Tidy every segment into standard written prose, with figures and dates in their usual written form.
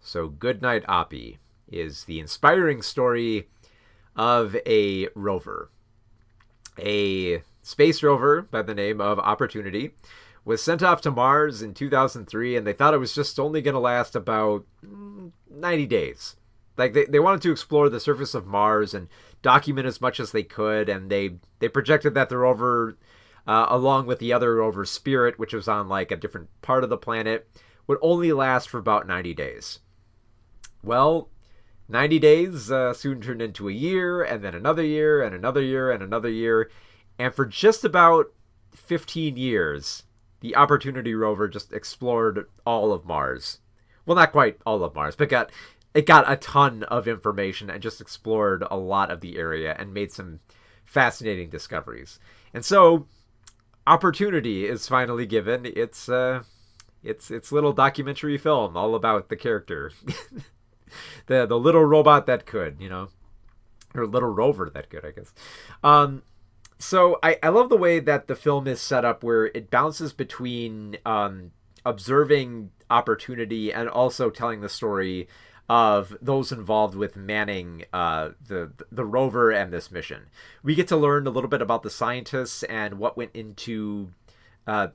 So, Good Night Oppy is the inspiring story of a rover. A space rover by the name of Opportunity was sent off to Mars in 2003, and they thought it was just only going to last about 90 days. Like, they wanted to explore the surface of Mars and document as much as they could, and they projected that the rover, along with the other rover Spirit, which was on like a different part of the planet, would only last for about 90 days. Well, 90 days soon turned into a year, and then another year, and another year, and another year. And for just about 15 years, the Opportunity rover just explored all of Mars. Well, not quite all of Mars, but it got a ton of information and just explored a lot of the area and made some fascinating discoveries. And so, Opportunity is finally given its little documentary film all about the character. the little robot that could, or little rover that could, I guess. So I love the way that the film is set up, where it bounces between observing Opportunity and also telling the story of those involved with manning the rover and this mission. We get to learn a little bit about the scientists and what went into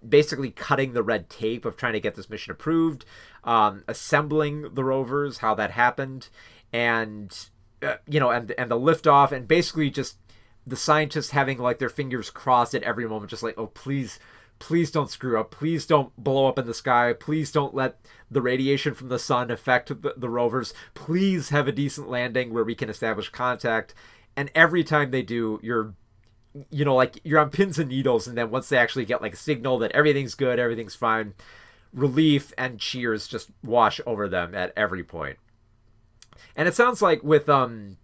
basically cutting the red tape of trying to get this mission approved, assembling the rovers, how that happened, and and the liftoff, and basically just the scientists having like their fingers crossed at every moment, just like, oh, please don't screw up, please don't blow up in the sky, please don't let the radiation from the sun affect the rovers, please have a decent landing where we can establish contact. And every time they do, you're on pins and needles, and then once they actually get like a signal that everything's good, everything's fine, relief and cheers just wash over them at every point. And it sounds like with and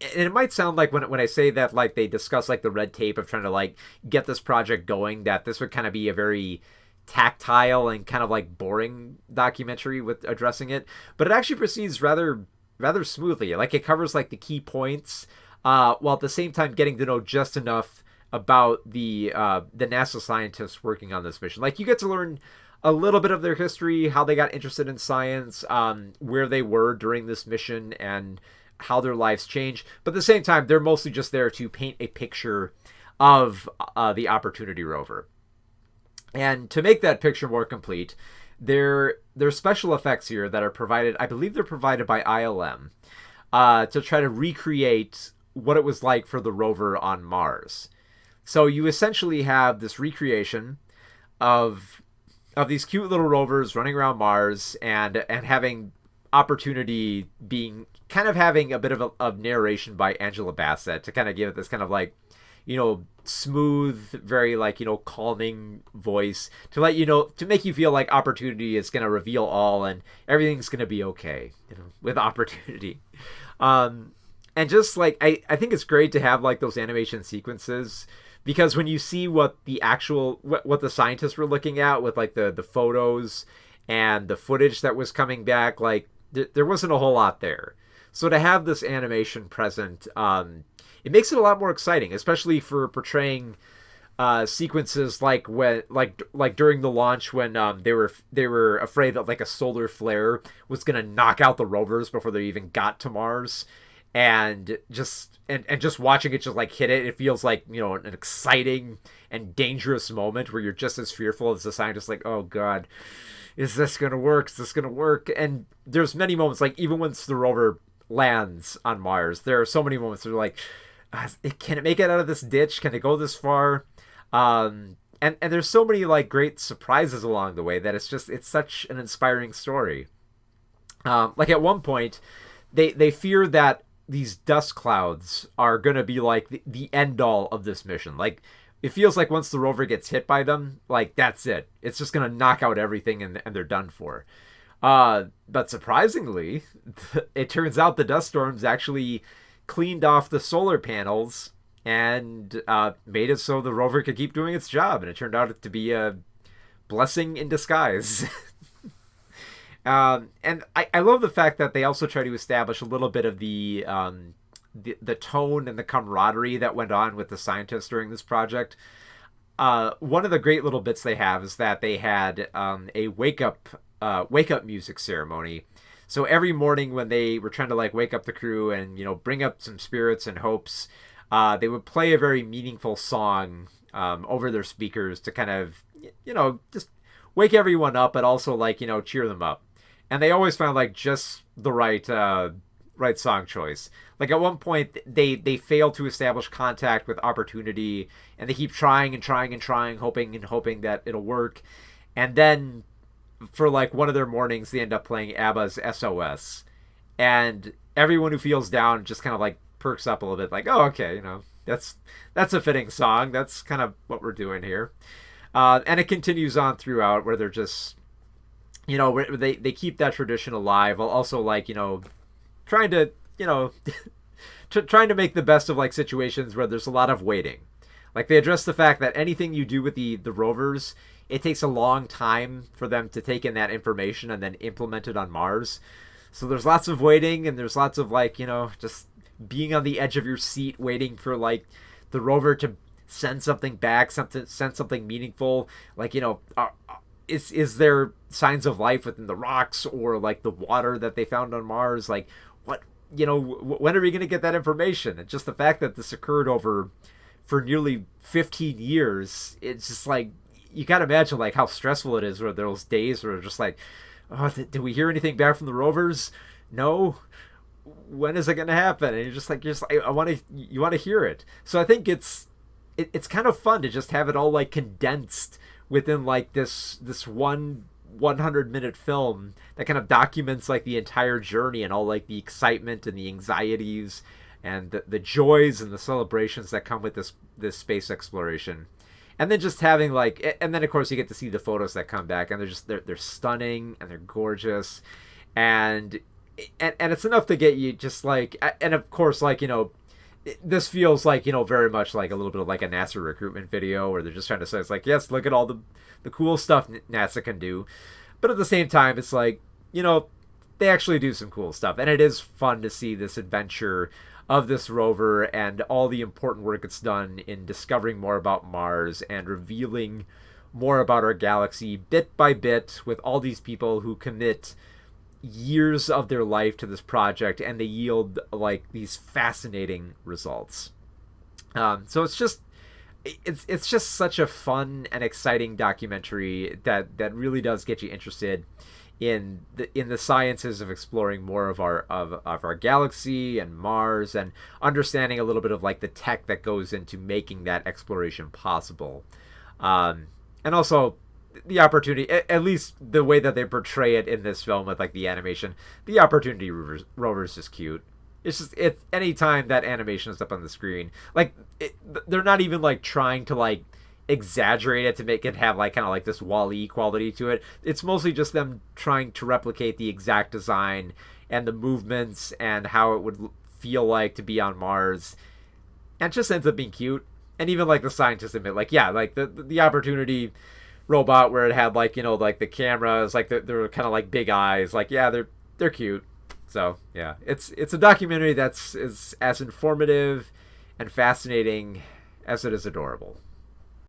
it might sound like when I say that, like, they discuss like the red tape of trying to like get this project going, that this would kind of be a very tactile and kind of like boring documentary with addressing it, but it actually proceeds rather smoothly. Like, it covers like the key points, while at the same time getting to know just enough about the NASA scientists working on this mission. Like, you get to learn a little bit of their history, how they got interested in science, where they were during this mission, and how their lives change. But at the same time, they're mostly just there to paint a picture of the Opportunity rover. And to make that picture more complete, there's special effects here that are provided, I believe they're provided by ILM, to try to recreate what it was like for the rover on Mars. So you essentially have this recreation of these cute little rovers running around Mars, and having Opportunity being kind of having a bit of narration by Angela Bassett to kind of give it this kind of like, smooth, very like, calming voice to let to make you feel like Opportunity is going to reveal all and everything's going to be okay, with Opportunity. And just like, I think it's great to have like those animation sequences, because when you see what the scientists were looking at with like the photos and the footage that was coming back, like there wasn't a whole lot there. So to have this animation present, it makes it a lot more exciting, especially for portraying sequences like when like during the launch, when they were afraid that like a solar flare was gonna knock out the rovers before they even got to Mars. And just watching it just like hit it, it feels like, an exciting and dangerous moment where you're just as fearful as the scientist, like, oh god, is this gonna work? Is this gonna work? And there's many moments, like even once the rover lands on Mars, there are so many moments where like, can it make it out of this ditch? Can it go this far? And there's so many like great surprises along the way that it's such an inspiring story. Like at one point, they fear that these dust clouds are going to be like the end all of this mission. Like, it feels like once the rover gets hit by them, like that's it. It's just going to knock out everything, and they're done for. But surprisingly, it turns out the dust storms actually cleaned off the solar panels and made it so the rover could keep doing its job. And it turned out to be a blessing in disguise. And I love the fact that they also try to establish a little bit of the tone and the camaraderie that went on with the scientists during this project. One of the great little bits they have is that they had a wake up music ceremony. So every morning when they were trying to like wake up the crew and bring up some spirits and hopes, they would play a very meaningful song over their speakers to kind of just wake everyone up, but also like cheer them up. And they always found like just the right song choice. Like at one point they fail to establish contact with Opportunity, and they keep trying and trying and trying, hoping and hoping that it'll work. And then for like one of their mornings they end up playing ABBA's SOS. And everyone who feels down just kind of like perks up a little bit, like, oh, okay, that's a fitting song. That's kind of what we're doing here. And it continues on throughout where they're just where they keep that tradition alive while also like trying to trying to make the best of like situations where there's a lot of waiting. Like they address the fact that anything you do with the rovers, it takes a long time for them to take in that information and then implement it on Mars. So there's lots of waiting, and there's lots of like just being on the edge of your seat waiting for like the rover to send something back, send something meaningful. Like is there signs of life within the rocks or like the water that they found on Mars? Like what when are we going to get that information? And just the fact that this occurred for nearly 15 years, it's just like you gotta imagine like how stressful it is, where those days where just like, oh, did we hear anything back from the rovers? No. When is it going to happen? And you're just like you want to hear it. So I think it's kind of fun to just have it all like condensed within like this 100-minute film that kind of documents like the entire journey and all like the excitement and the anxieties and the joys and the celebrations that come with this space exploration. And then just having like, and then of course you get to see the photos that come back, and they're stunning and they're gorgeous, and it's enough to get you just like, and of course like this feels like very much like a little bit of like a NASA recruitment video where they're just trying to say, it's like, yes, look at all the cool stuff NASA can do, but at the same time it's like they actually do some cool stuff, and it is fun to see this adventure of this rover and all the important work it's done in discovering more about Mars and revealing more about our galaxy bit by bit, with all these people who commit years of their life to this project, and they yield like these fascinating results. So it's just such a fun and exciting documentary that really does get you interested in the sciences of exploring more of our galaxy and Mars, and understanding a little bit of like the tech that goes into making that exploration possible, and also the Opportunity, at least the way that they portray it in this film with like the animation. The Opportunity rover is just cute. It's anytime that animation is up on the screen, like they're not even like trying to like exaggerate it to make it have like kind of like this Wall-E quality to it. It's mostly just them trying to replicate the exact design and the movements and how it would feel like to be on Mars, and it just ends up being cute. And even like the scientists admit, like, yeah, like the Opportunity robot where it had like like the cameras, like they're kind of like big eyes, like, yeah, they're cute. So yeah, it's a documentary that's as informative and fascinating as it is adorable.